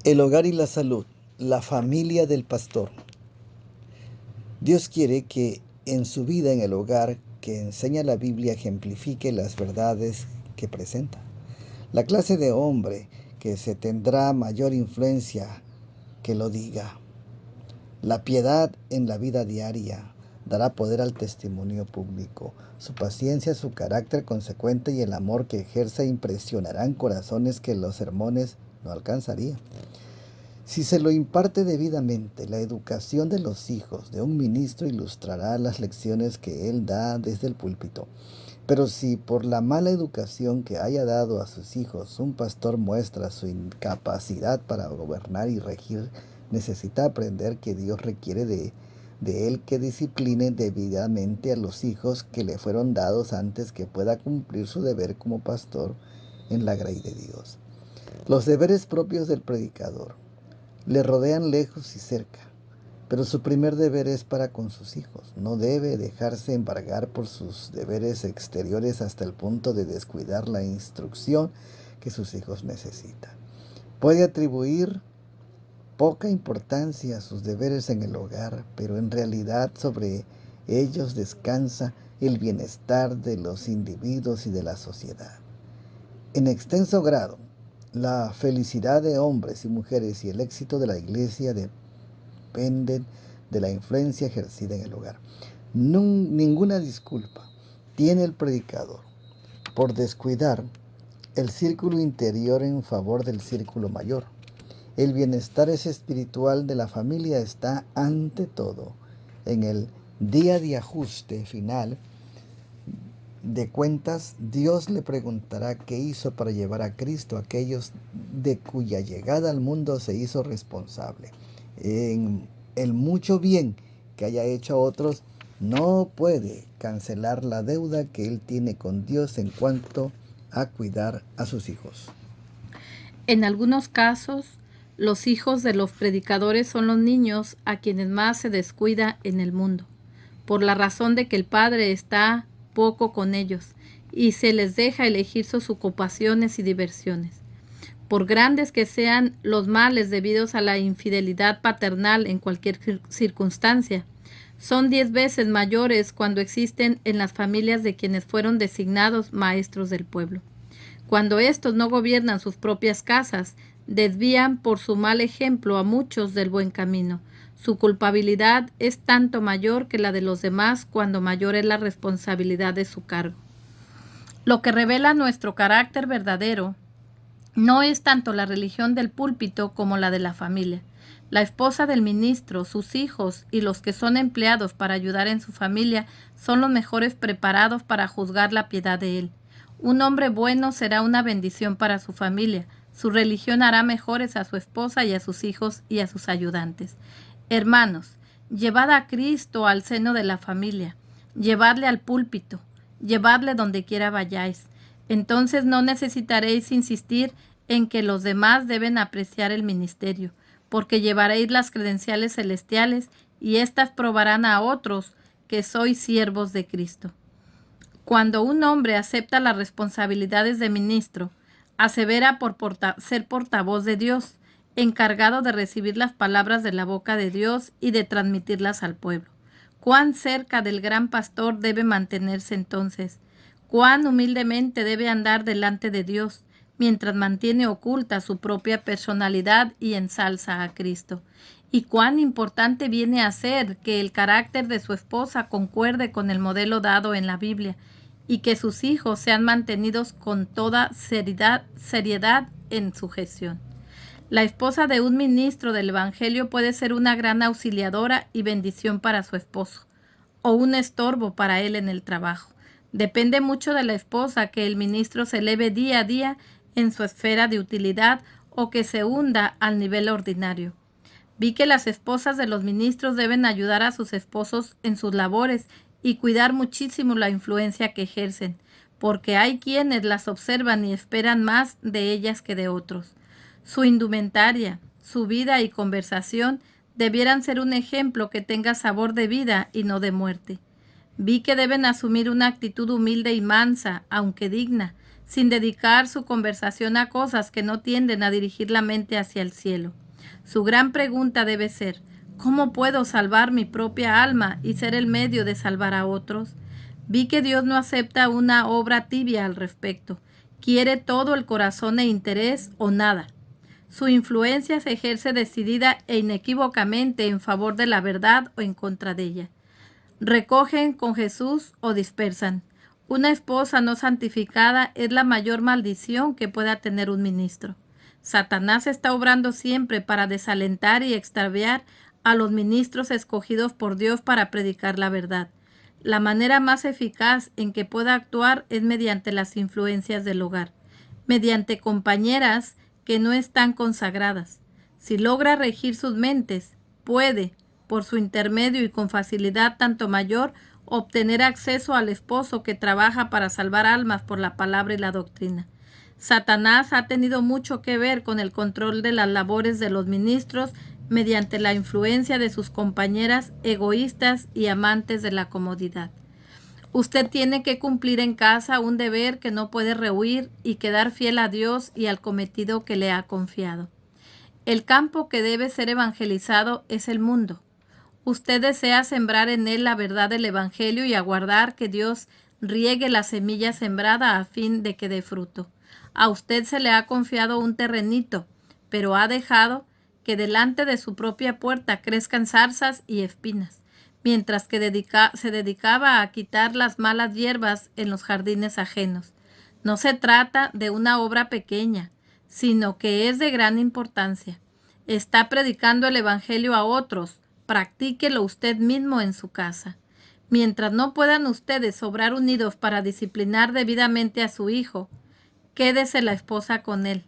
El hogar y la salud, la familia del pastor. Dios quiere que en su vida en el hogar que enseña la Biblia ejemplifique las verdades que presenta. La clase de hombre que se tendrá mayor influencia que lo diga. La piedad en la vida diaria dará poder al testimonio público. Su paciencia, su carácter consecuente y el amor que ejerce impresionarán corazones que los sermones no alcanzarían. Si se lo imparte debidamente, la educación de los hijos de un ministro ilustrará las lecciones que él da desde el púlpito. Pero si por la mala educación que haya dado a sus hijos un pastor muestra su incapacidad para gobernar y regir, necesita aprender que Dios requiere de él que discipline debidamente a los hijos que le fueron dados antes que pueda cumplir su deber como pastor en la grey de Dios. Los deberes propios del predicador le rodean lejos y cerca, pero su primer deber es para con sus hijos. No debe dejarse embargar por sus deberes exteriores hasta el punto de descuidar la instrucción que sus hijos necesitan. Puede atribuir poca importancia a sus deberes en el hogar, pero en realidad sobre ellos descansa el bienestar de los individuos y de la sociedad. En extenso grado, la felicidad de hombres y mujeres y el éxito de la iglesia dependen de la influencia ejercida en el hogar. Ninguna disculpa tiene el predicador por descuidar el círculo interior en favor del círculo mayor. El bienestar espiritual de la familia está ante todo. En el día de ajuste final de cuentas, Dios le preguntará qué hizo para llevar a Cristo a aquellos de cuya llegada al mundo se hizo responsable. En el mucho bien que haya hecho a otros, no puede cancelar la deuda que él tiene con Dios en cuanto a cuidar a sus hijos. En algunos casos, los hijos de los predicadores son los niños a quienes más se descuida en el mundo, por la razón de que el padre está poco con ellos y se les deja elegir sus ocupaciones y diversiones. Por grandes que sean los males debidos a la infidelidad paternal en cualquier circunstancia, son 10 veces mayores cuando existen en las familias de quienes fueron designados maestros del pueblo. Cuando éstos no gobiernan sus propias casas, desvían por su mal ejemplo a muchos del buen camino. Su culpabilidad es tanto mayor que la de los demás cuando mayor es la responsabilidad de su cargo. Lo que revela nuestro carácter verdadero no es tanto la religión del púlpito como la de la familia. La esposa del ministro, sus hijos y los que son empleados para ayudar en su familia son los mejores preparados para juzgar la piedad de él. Un hombre bueno será una bendición para su familia. Su religión hará mejores a su esposa y a sus hijos y a sus ayudantes. Hermanos, llevad a Cristo al seno de la familia, llevadle al púlpito, llevadle donde quiera vayáis. Entonces no necesitaréis insistir en que los demás deben apreciar el ministerio, porque llevaréis las credenciales celestiales y éstas probarán a otros que sois siervos de Cristo. Cuando un hombre acepta las responsabilidades de ministro, asevera por ser portavoz de Dios, encargado de recibir las palabras de la boca de Dios y de transmitirlas al pueblo. ¿Cuán cerca del gran pastor debe mantenerse entonces? ¿Cuán humildemente debe andar delante de Dios, mientras mantiene oculta su propia personalidad y ensalza a Cristo? ¿Y cuán importante viene a ser que el carácter de su esposa concuerde con el modelo dado en la Biblia y que sus hijos sean mantenidos con toda seriedad en su gestión? La esposa de un ministro del Evangelio puede ser una gran auxiliadora y bendición para su esposo, o un estorbo para él en el trabajo. Depende mucho de la esposa que el ministro se eleve día a día en su esfera de utilidad o que se hunda al nivel ordinario. Vi que las esposas de los ministros deben ayudar a sus esposos en sus labores y cuidar muchísimo la influencia que ejercen, porque hay quienes las observan y esperan más de ellas que de otros. Su indumentaria, su vida y conversación debieran ser un ejemplo que tenga sabor de vida y no de muerte. Vi que deben asumir una actitud humilde y mansa, aunque digna, sin dedicar su conversación a cosas que no tienden a dirigir la mente hacia el cielo. Su gran pregunta debe ser: ¿cómo puedo salvar mi propia alma y ser el medio de salvar a otros? Vi que Dios no acepta una obra tibia al respecto. Quiere todo el corazón e interés o nada. Su influencia se ejerce decidida e inequívocamente en favor de la verdad o en contra de ella. Recogen con Jesús o dispersan. Una esposa no santificada es la mayor maldición que pueda tener un ministro. Satanás está obrando siempre para desalentar y extraviar a los ministros escogidos por Dios para predicar la verdad. La manera más eficaz en que pueda actuar es mediante las influencias del hogar, mediante compañeras que no están consagradas. Si logra regir sus mentes, puede, por su intermedio y con facilidad tanto mayor, obtener acceso al esposo que trabaja para salvar almas por la palabra y la doctrina. Satanás ha tenido mucho que ver con el control de las labores de los ministros mediante la influencia de sus compañeras egoístas y amantes de la comodidad. Usted tiene que cumplir en casa un deber que no puede rehuir y quedar fiel a Dios y al cometido que le ha confiado. El campo que debe ser evangelizado es el mundo. Usted desea sembrar en él la verdad del Evangelio y aguardar que Dios riegue la semilla sembrada a fin de que dé fruto. A usted se le ha confiado un terrenito, pero ha dejado que delante de su propia puerta crezcan zarzas y espinas, mientras que se dedicaba a quitar las malas hierbas en los jardines ajenos. No se trata de una obra pequeña, sino que es de gran importancia. Está predicando el Evangelio a otros. Practíquelo usted mismo en su casa. Mientras no puedan ustedes obrar unidos para disciplinar debidamente a su hijo, quédese la esposa con él,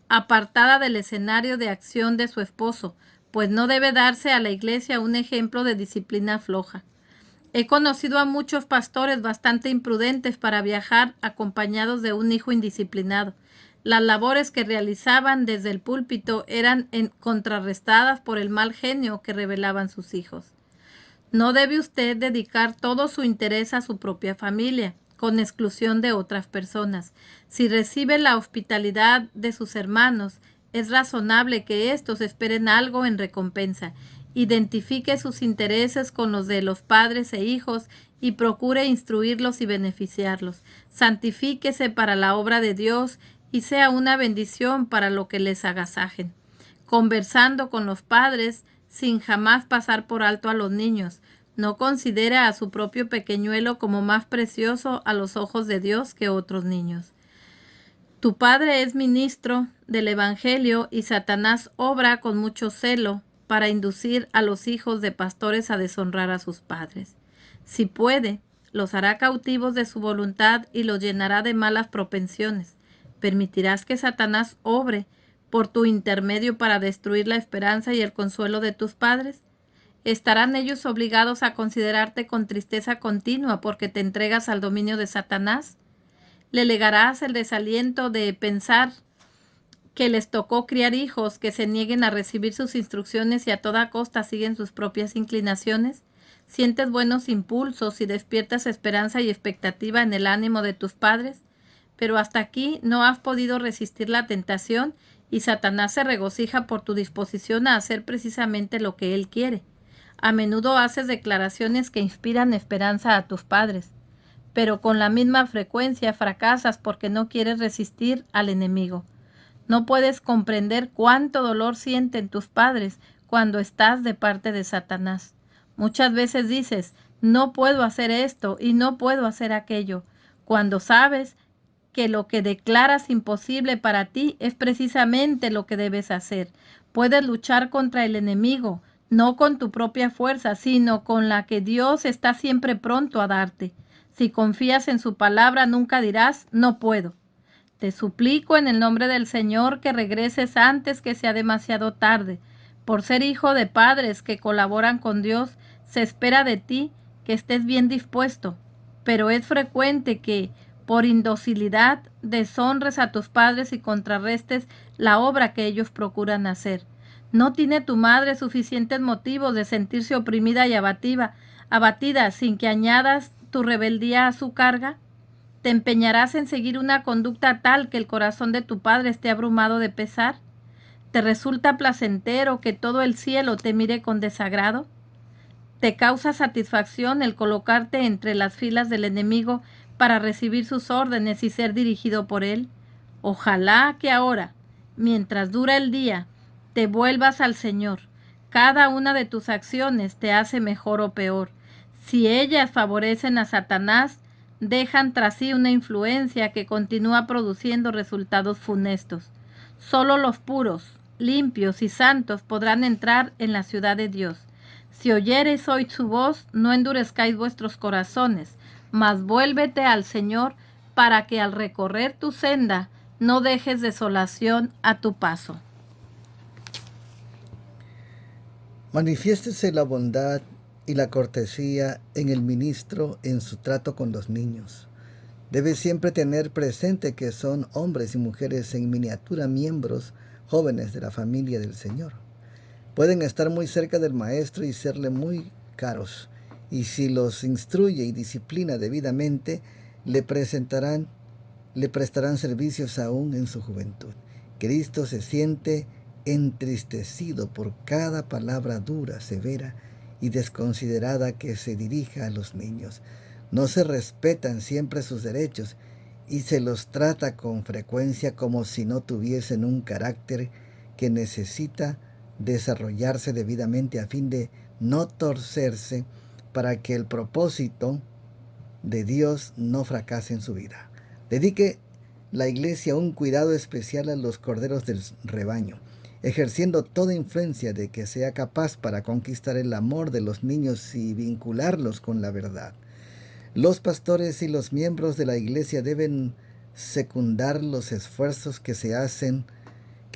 apartada del escenario de acción de su esposo, pues no debe darse a la iglesia un ejemplo de disciplina floja. He conocido a muchos pastores bastante imprudentes para viajar acompañados de un hijo indisciplinado. Las labores que realizaban desde el púlpito eran contrarrestadas por el mal genio que revelaban sus hijos. No debe usted dedicar todo su interés a su propia familia, con exclusión de otras personas. Si recibe la hospitalidad de sus hermanos, es razonable que éstos esperen algo en recompensa. Identifique sus intereses con los de los padres e hijos y procure instruirlos y beneficiarlos. Santifíquese para la obra de Dios y sea una bendición para lo que les agasajen. Conversando con los padres sin jamás pasar por alto a los niños. No considera a su propio pequeñuelo como más precioso a los ojos de Dios que otros niños. Tu padre es ministro del Evangelio y Satanás obra con mucho celo para inducir a los hijos de pastores a deshonrar a sus padres. Si puede, los hará cautivos de su voluntad y los llenará de malas propensiones. ¿Permitirás que Satanás obre por tu intermedio para destruir la esperanza y el consuelo de tus padres? ¿Estarán ellos obligados a considerarte con tristeza continua porque te entregas al dominio de Satanás? ¿Le legarás el desaliento de pensar que les tocó criar hijos que se nieguen a recibir sus instrucciones y a toda costa siguen sus propias inclinaciones? ¿Sientes buenos impulsos y despiertas esperanza y expectativa en el ánimo de tus padres? Pero hasta aquí no has podido resistir la tentación y Satanás se regocija por tu disposición a hacer precisamente lo que él quiere. A menudo haces declaraciones que inspiran esperanza a tus padres, pero con la misma frecuencia fracasas porque no quieres resistir al enemigo. No puedes comprender cuánto dolor sienten tus padres cuando estás de parte de Satanás. Muchas veces dices, no puedo hacer esto y no puedo hacer aquello, cuando sabes que lo que declaras imposible para ti es precisamente lo que debes hacer. Puedes luchar contra el enemigo, no con tu propia fuerza, sino con la que Dios está siempre pronto a darte. Si confías en su palabra, nunca dirás, no puedo. Te suplico en el nombre del Señor que regreses antes que sea demasiado tarde. Por ser hijo de padres que colaboran con Dios, se espera de ti que estés bien dispuesto, pero es frecuente que, por indocilidad, deshonres a tus padres y contrarrestes la obra que ellos procuran hacer. ¿No tiene tu madre suficientes motivos de sentirse oprimida y abatida sin que añadas tu rebeldía a su carga? ¿Te empeñarás en seguir una conducta tal que el corazón de tu padre esté abrumado de pesar? ¿Te resulta placentero que todo el cielo te mire con desagrado? ¿Te causa satisfacción el colocarte entre las filas del enemigo para recibir sus órdenes y ser dirigido por él? Ojalá que ahora, mientras dura el día, te vuelvas al Señor. Cada una de tus acciones te hace mejor o peor. Si ellas favorecen a Satanás, dejan tras sí una influencia que continúa produciendo resultados funestos. Solo los puros, limpios y santos podrán entrar en la ciudad de Dios. Si oyereis hoy su voz, no endurezcáis vuestros corazones, mas vuélvete al Señor, para que al recorrer tu senda no dejes desolación a tu paso. Manifiéstese la bondad y la cortesía en el ministro en su trato con los niños. Debe siempre tener presente que son hombres y mujeres en miniatura miembros jóvenes de la familia del Señor. Pueden estar muy cerca del Maestro y serle muy caros, y si los instruye y disciplina debidamente, le prestarán servicios aún en su juventud. Cristo se siente entristecido por cada palabra dura, severa y desconsiderada que se dirija a los niños. No se respetan siempre sus derechos y se los trata con frecuencia como si no tuviesen un carácter que necesita desarrollarse debidamente a fin de no torcerse, para que el propósito de Dios no fracase en su vida. Dedique la iglesia un cuidado especial a los corderos del rebaño, ejerciendo toda influencia de que sea capaz para conquistar el amor de los niños y vincularlos con la verdad. Los pastores y los miembros de la iglesia deben secundar los esfuerzos que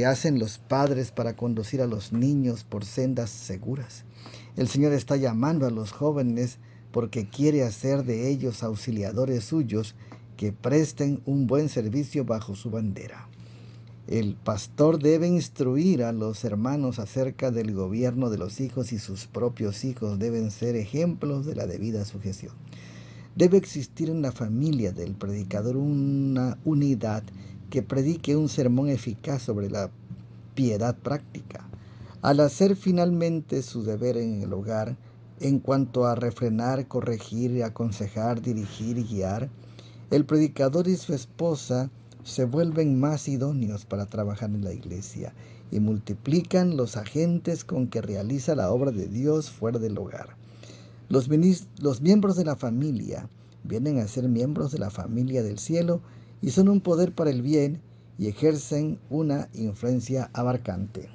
hacen los padres para conducir a los niños por sendas seguras. El Señor está llamando a los jóvenes porque quiere hacer de ellos auxiliadores suyos que presten un buen servicio bajo su bandera. El pastor debe instruir a los hermanos acerca del gobierno de los hijos, y sus propios hijos deben ser ejemplos de la debida sujeción. Debe existir en la familia del predicador una unidad que predique un sermón eficaz sobre la piedad práctica. Al hacer finalmente su deber en el hogar, en cuanto a refrenar, corregir, aconsejar, dirigir y guiar, el predicador y su esposa se vuelven más idóneos para trabajar en la iglesia y multiplican los agentes con que realiza la obra de Dios fuera del hogar. Los miembros de la familia vienen a ser miembros de la familia del cielo y son un poder para el bien y ejercen una influencia abarcante.